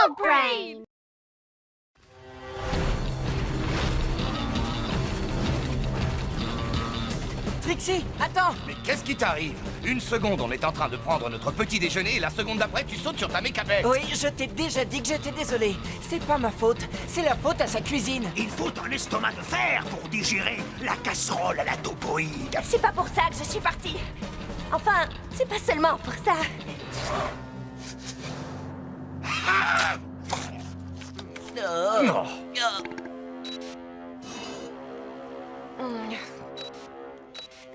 Frog Brain! Trixie, attends! Mais qu'est-ce qui t'arrive? Une seconde, on est en train de prendre notre petit déjeuner et la seconde d'après, tu sautes sur ta mécabête. Oui, je t'ai déjà dit que j'étais désolé. C'est pas ma faute, c'est la faute à sa cuisine. Il faut un estomac de fer pour digérer la casserole à la topoïde. C'est pas pour ça que je suis partie. Enfin, c'est pas seulement pour ça. Non.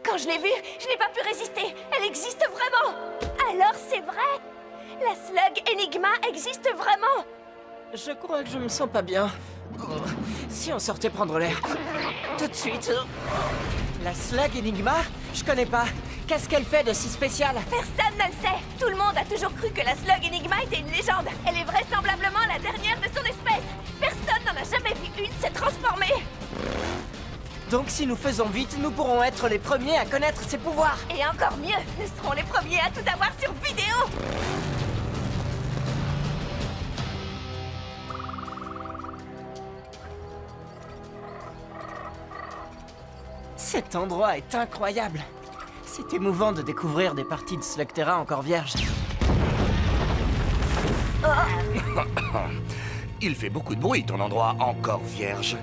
Quand je l'ai vue, je n'ai pas pu résister. Elle existe vraiment. Alors c'est vrai? La slug Enigma existe vraiment? Je crois que je me sens pas bien. Si on sortait prendre l'air. Tout de suite. La slug Enigma? Je connais pas. Qu'est-ce qu'elle fait de si spécial? Personne ne le sait. Tout le monde a toujours cru que la slug Enigma était une légende. Elle est vraisemblablement la dernière de son espèce. Personne n'en a jamais vu une se transformer. Donc si nous faisons vite, nous pourrons être les premiers à connaître ses pouvoirs. Et encore mieux, nous serons les premiers à tout avoir sur vidéo. Cet endroit est incroyable. C'est émouvant de découvrir des parties de Slugterra encore vierges. Il fait beaucoup de bruit, ton endroit encore vierge.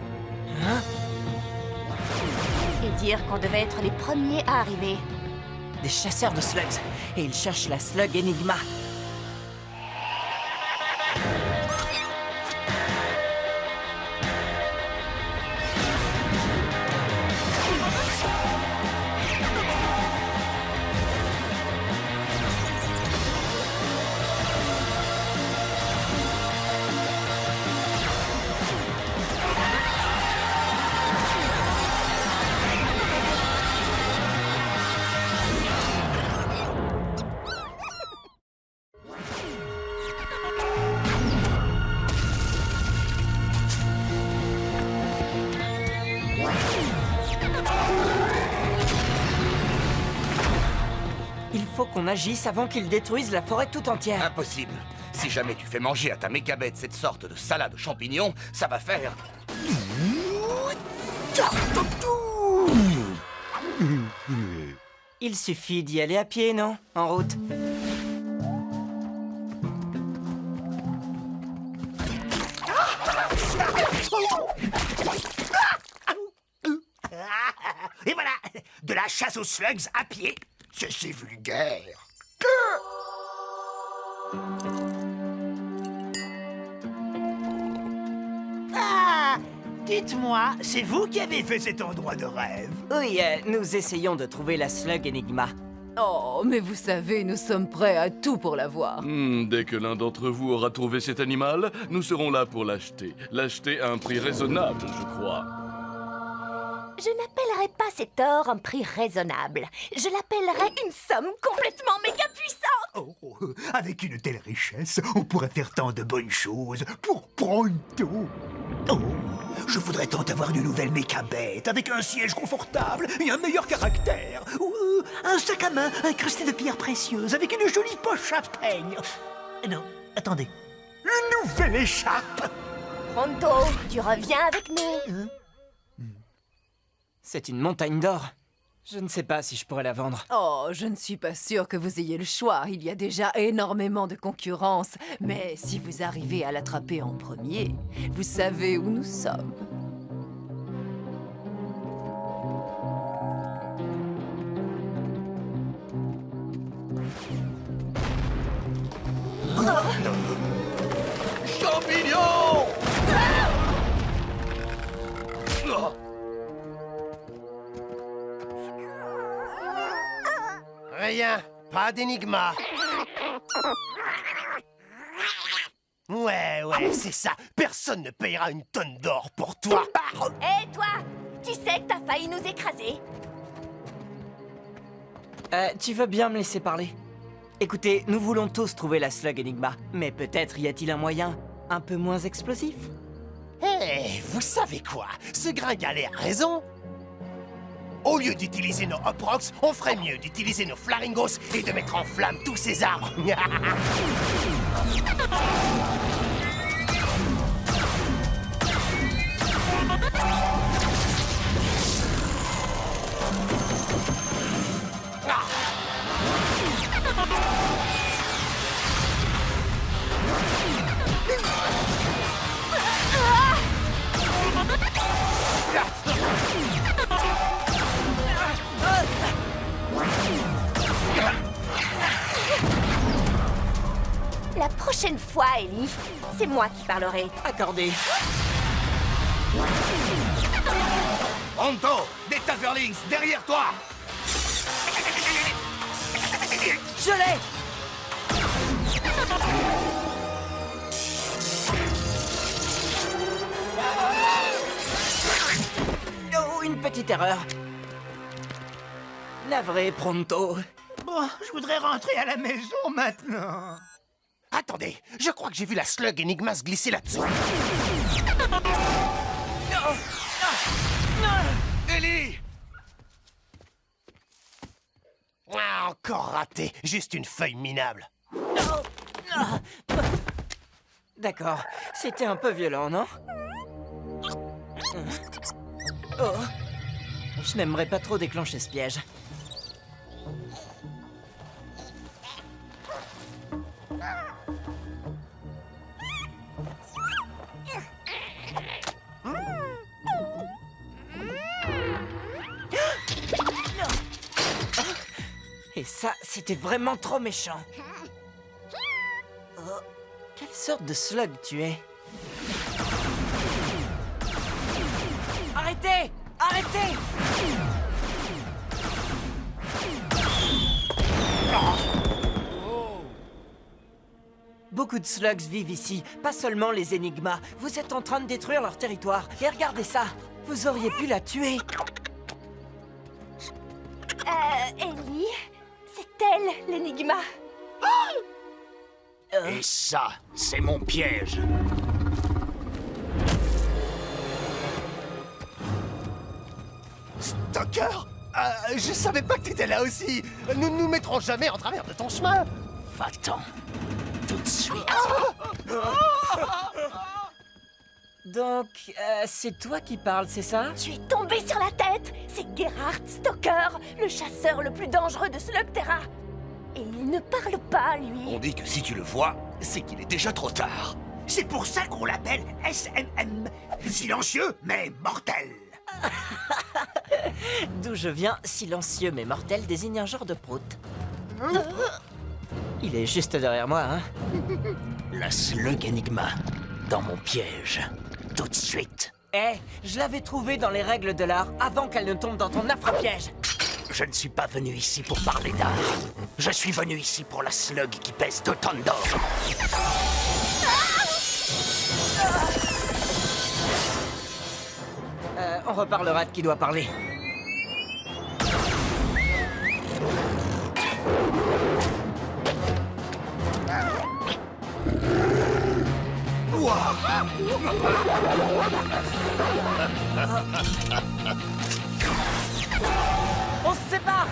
Et dire qu'on devait être les premiers à arriver. Des chasseurs de slugs. Et ils cherchent la slug Enigma. Il faut qu'on agisse avant qu'ils détruisent la forêt tout entière. Impossible. Si jamais tu fais manger à ta mécabête cette sorte de salade aux champignons, ça va faire... Il suffit d'y aller à pied, non? En route. Et voilà, de la chasse aux slugs à pied. C'est vulgaire. Ah, dites-moi, c'est vous qui avez fait cet endroit de rêve? Oui, nous essayons de trouver la slug Enigma. Oh, mais vous savez, nous sommes prêts à tout pour la voir. Dès que l'un d'entre vous aura trouvé cet animal, nous serons là pour l'acheter. L'acheter à un prix raisonnable, je crois. Je n'appellerais pas cet or un prix raisonnable. Je l'appellerais une somme complètement méga puissante. Oh, avec une telle richesse, on pourrait faire tant de bonnes choses pour pronto. Oh, je voudrais tant avoir une nouvelle mécabête avec un siège confortable et un meilleur caractère. Ou un sac à main incrusté de pierres précieuses avec une jolie poche à peigne. Non, attendez. Une nouvelle écharpe. Pronto, tu reviens avec nous. C'est une montagne d'or. Je ne sais pas si je pourrais la vendre. Oh, je ne suis pas sûre que vous ayez le choix. Il y a déjà énormément de concurrence. Mais si vous arrivez à l'attraper en premier, vous savez où nous sommes. Champignons! Rien, pas d'énigma. Ouais, c'est ça. Personne ne payera une tonne d'or pour toi. Hé, toi, tu sais que t'as failli nous écraser. Tu veux bien me laisser parler? Écoutez, nous voulons tous trouver la slug Enigma, mais peut-être y a-t-il un moyen un peu moins explosif? Hé, vous savez quoi? Ce gringalet a raison. Au lieu d'utiliser nos Hop Rocks, on ferait mieux d'utiliser nos Flaringos et de mettre en flamme tous ces arbres. La prochaine fois, Ellie, c'est moi qui parlerai. Accordé. Pronto, des Taserlings, derrière toi! Je l'ai! Oh, une petite erreur. Navré, Pronto. Bon, je voudrais rentrer à la maison maintenant. Attendez, je crois que j'ai vu la slug Enigma se glisser là-dessous. Ellie! Ah, encore raté, juste une feuille minable. D'accord, c'était un peu violent, non? Oh, je n'aimerais pas trop déclencher ce piège. Et ça, c'était vraiment trop méchant. Oh, quelle sorte de slug tu es? Arrêtez! Arrêtez! Beaucoup de slugs vivent ici, pas seulement les Enigmas. Vous êtes en train de détruire leur territoire. Et regardez ça! Vous auriez pu la tuer! Ellie, c'est elle, l'énigma. Et ça, c'est mon piège. Stalker, je savais pas que t'étais là aussi. Nous ne nous mettrons jamais en travers de ton chemin. Va-t'en. Tout de suite. Donc, c'est toi qui parles, c'est ça? Tu es tombé sur la tête. C'est Gerhard Stalker, le chasseur le plus dangereux de Slugterra. Et il ne parle pas, lui. On dit que si tu le vois, c'est qu'il est déjà trop tard. C'est pour ça qu'on l'appelle SMM. Silencieux, mais mortel. D'où je viens, silencieux mais mortel désigne un genre de prout. Il est juste derrière moi, hein? La slug Enigma, dans mon piège. Tout de suite. Eh, je l'avais trouvée dans les règles de l'art avant qu'elle ne tombe dans ton affreux piège. Je ne suis pas venu ici pour parler d'art. Je suis venu ici pour la slug qui pèse 2 tonnes d'or. On reparlera de qui doit parler. On se sépare.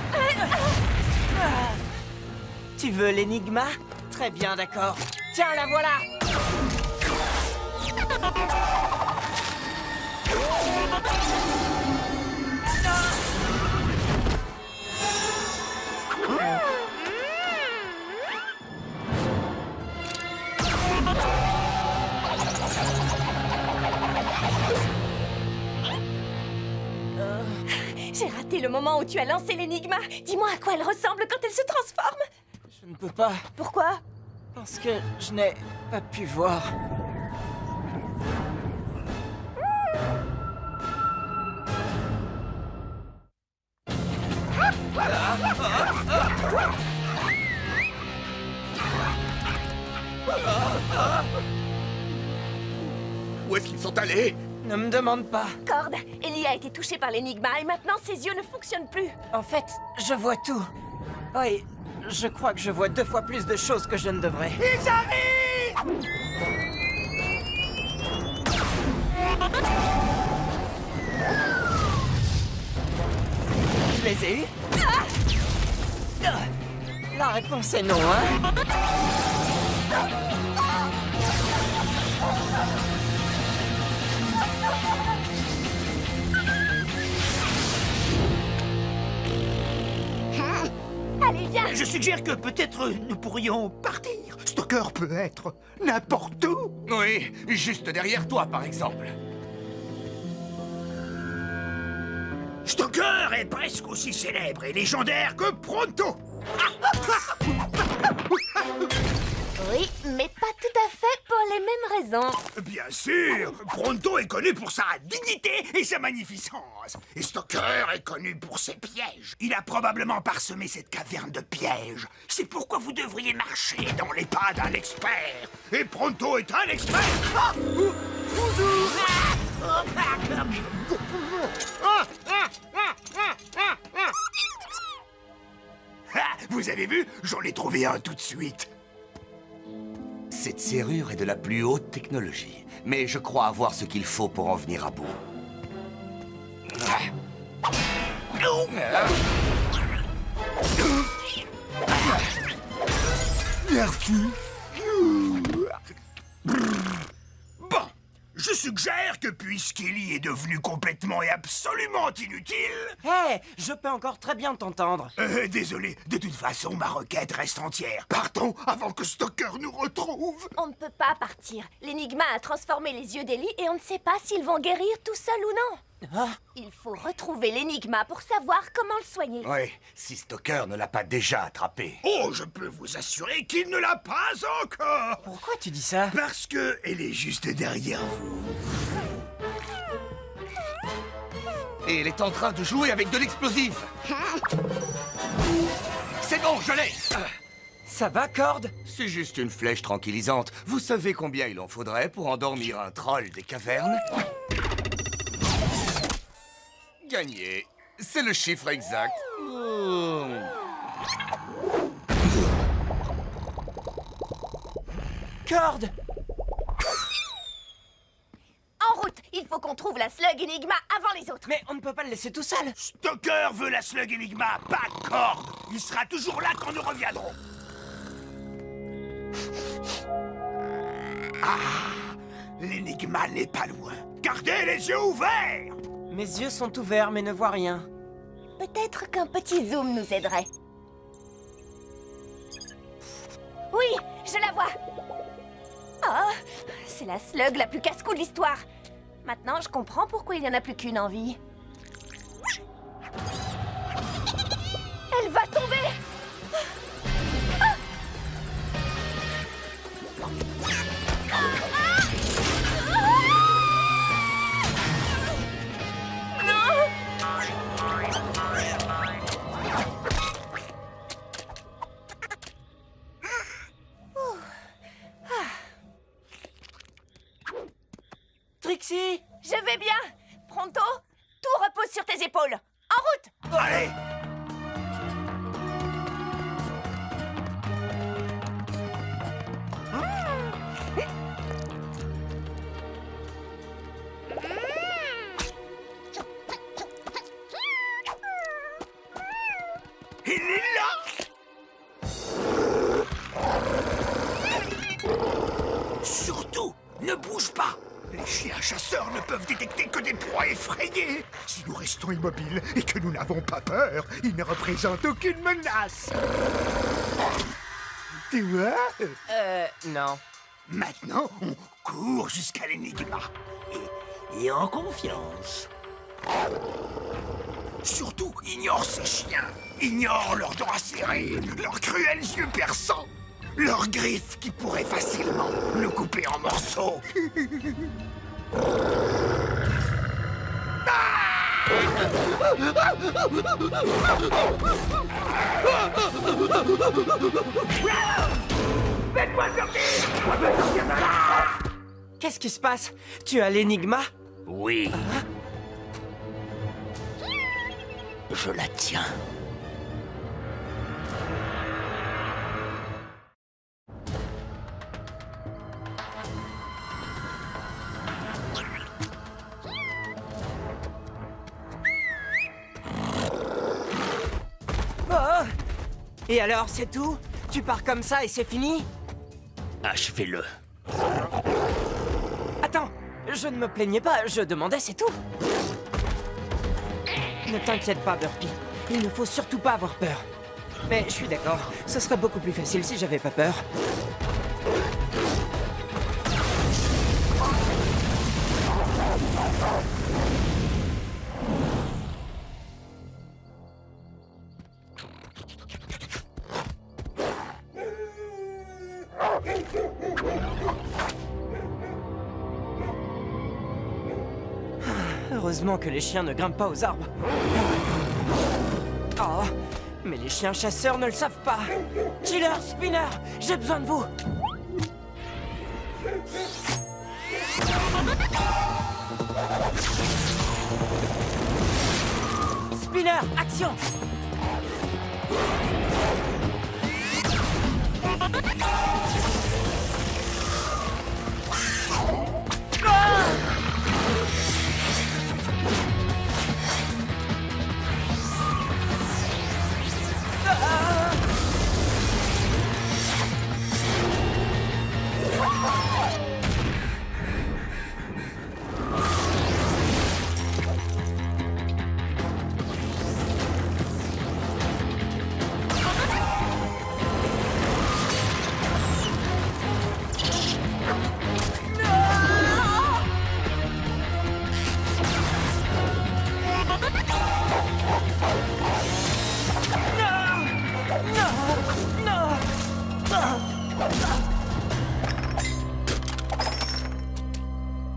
Tu veux l'énigma? Très bien, d'accord. Tiens, la voilà. J'ai raté le moment où tu as lancé l'énigma. Dis-moi à quoi elle ressemble quand elle se transforme. Je ne peux pas, Pourquoi? parce que je n'ai pas pu voir. Où est-ce qu'ils sont allés? Ne me demande pas. Cord, Ellie a été touchée par l'énigma et maintenant ses yeux ne fonctionnent plus. En fait, je vois tout. Oui, je crois que je vois 2 fois plus de choses que je ne devrais. Ils arrivent! Je les ai eus. La réponse est non, hein? Allez, viens. Je suggère que peut-être nous pourrions partir. Stalker peut être n'importe où. Oui, juste derrière toi, par exemple. Stalker est presque aussi célèbre et légendaire que Pronto. Oui, mais raison. Bien sûr, Pronto est connu pour sa dignité et sa magnificence. Et Stoker est connu pour ses pièges. Il a probablement parsemé cette caverne de pièges. C'est pourquoi vous devriez marcher dans les pas d'un expert. Et Pronto est un expert. Ah, bonjour. Ah, vous avez vu? J'en ai trouvé un tout de suite. Cette serrure est de la plus haute technologie, mais je crois avoir ce qu'il faut pour en venir à bout. Merci. Bon, je suggère que puisqu'Ellie est devenue complètement et absolument inutile... Hé, je peux encore très bien t'entendre. Désolé, de toute façon, ma requête reste entière. Partons avant que Stoker nous retrouve. On ne peut pas partir. L'énigma a transformé les yeux d'Ellie et on ne sait pas s'ils vont guérir tout seuls ou non. Ah, Il faut retrouver l'énigma pour savoir comment le soigner. Oui, si Stoker ne l'a pas déjà attrapé. Oh, je peux vous assurer qu'il ne l'a pas encore. pourquoi tu dis ça? Parce que elle est juste derrière vous. Et elle est en train de jouer avec de l'explosif. C'est bon, je l'ai. Ça va, Cord? C'est juste une flèche tranquillisante. Vous savez combien il en faudrait pour endormir un troll des cavernes? Gagné. C'est le chiffre exact. Cord! En route, il faut qu'on trouve la slug énigma avant les autres. Mais on ne peut pas le laisser tout seul. Stoker veut la slug Enigma, pas Cord. Il sera toujours là quand nous reviendrons. Ah, l'énigma n'est pas loin. Gardez les yeux ouverts. Mes yeux sont ouverts mais ne voient rien. Peut-être qu'un petit zoom nous aiderait. Oui, je la vois. Oh, c'est la slug la plus casse-cou de l'histoire. Maintenant, je comprends pourquoi il n'y en a plus qu'une en vie. Elle va tomber. Trixie! Je vais bien. Pronto, tout repose sur tes épaules. En route. Allez. Il est là. Surtout, ne bouge pas. Les chiens chasseurs ne peuvent détecter que des proies effrayées. Si nous restons immobiles et que nous n'avons pas peur, ils ne représentent aucune menace. Tu vois? Non. Maintenant, on court jusqu'à l'énigma. Et en confiance. Surtout, ignore ces chiens. Ignore leurs dents acérées, leurs cruels yeux perçants, leurs griffes qui pourraient facilement nous couper en morceaux. Qu'est-ce qui se passe? Tu as l'énigma? Oui. Je la tiens. Oh! Et alors, c'est tout? Tu pars comme ça et c'est fini? Achevez-le. Attends, je ne me plaignais pas, je demandais, c'est tout. Ne t'inquiète pas, Burpee. Il ne faut surtout pas avoir peur. Mais je suis d'accord, ce serait beaucoup plus facile si j'avais pas peur. Heureusement que les chiens ne grimpent pas aux arbres. Oh, mais les chiens chasseurs ne le savent pas. Chiller, Spinner, j'ai besoin de vous. Spinner, action!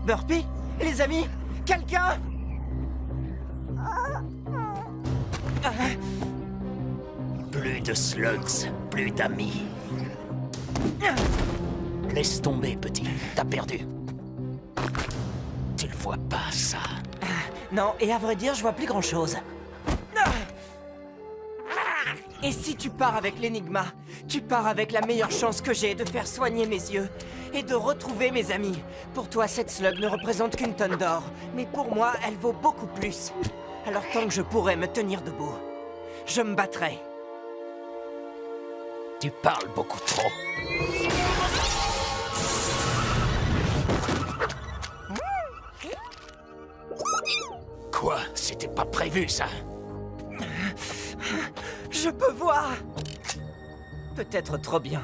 Burpee? Les amis? Quelqu'un? Plus de slugs, plus d'amis. Laisse tomber, petit. T'as perdu. Tu le vois pas, ça. Non, et à vrai dire, je vois plus grand-chose. Et si tu pars avec l'Enigma, tu pars avec la meilleure chance que j'ai de faire soigner mes yeux et de retrouver mes amis. Pour toi, cette slug ne représente qu'une tonne d'or, mais pour moi, elle vaut beaucoup plus. Alors tant que je pourrai me tenir debout, je me battrai. Tu parles beaucoup trop. Quoi? C'était pas prévu, ça? Je peux voir. Peut-être trop bien.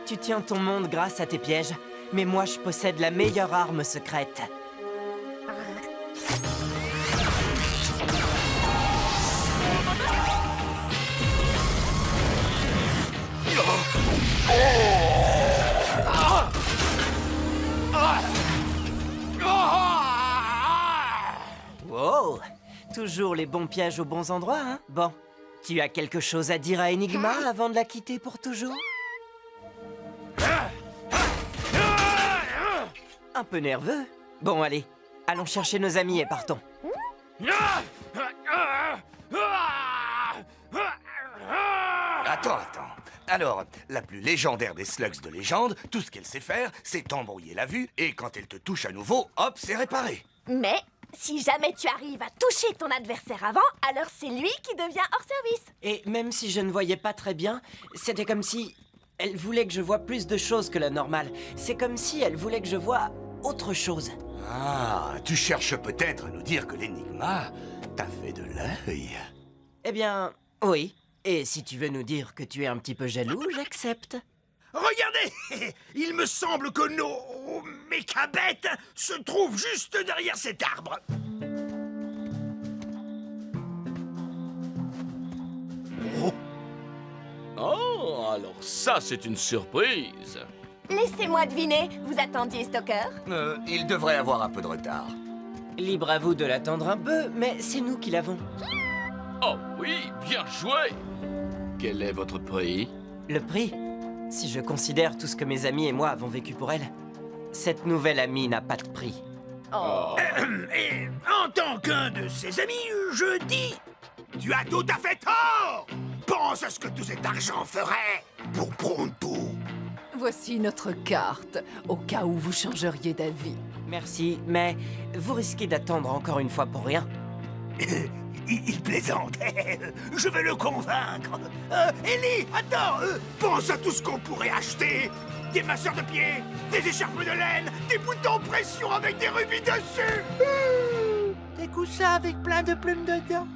Tu tiens ton monde grâce à tes pièges, mais moi je possède la meilleure arme secrète. Wow! Toujours les bons pièges aux bons endroits, hein? Bon, tu as quelque chose à dire à Enigma avant de la quitter pour toujours? Un peu nerveux? Bon, allez, allons chercher nos amis et partons. Attends. Alors, la plus légendaire des slugs de légende, tout ce qu'elle sait faire, c'est t'embrouiller la vue, et quand elle te touche à nouveau, hop, c'est réparé. Mais si jamais tu arrives à toucher ton adversaire avant, alors c'est lui qui devient hors service. Et même si je ne voyais pas très bien, c'était comme si elle voulait que je voie plus de choses que la normale. C'est comme si elle voulait que je voie autre chose. Ah, tu cherches peut-être à nous dire que l'Enigma t'a fait de l'œil. Eh bien, oui. Et si tu veux nous dire que tu es un petit peu jaloux, j'accepte. Regardez! Il me semble que nos mécabêtes se trouvent juste derrière cet arbre. Oh, alors ça, c'est une surprise. Laissez-moi deviner, vous attendiez Stalker? Il devrait avoir un peu de retard. Libre à vous de l'attendre un peu, mais c'est nous qui l'avons. Oh oui, bien joué. Quel est votre prix? Le prix? Si je considère tout ce que mes amis et moi avons vécu pour elle, cette nouvelle amie n'a pas de prix. Et en tant qu'un de ses amis, je dis... Tu as tout à fait tort! Pense à ce que tout cet argent ferait pour Pronto. Voici notre carte, au cas où vous changeriez d'avis. Merci, mais vous risquez d'attendre encore une fois pour rien. il plaisante. Je vais le convaincre. Ellie, attends. Pense à tout ce qu'on pourrait acheter. Des masseurs de pieds, des écharpes de laine, des boutons pression avec des rubis dessus. Des coussins avec plein de plumes dedans.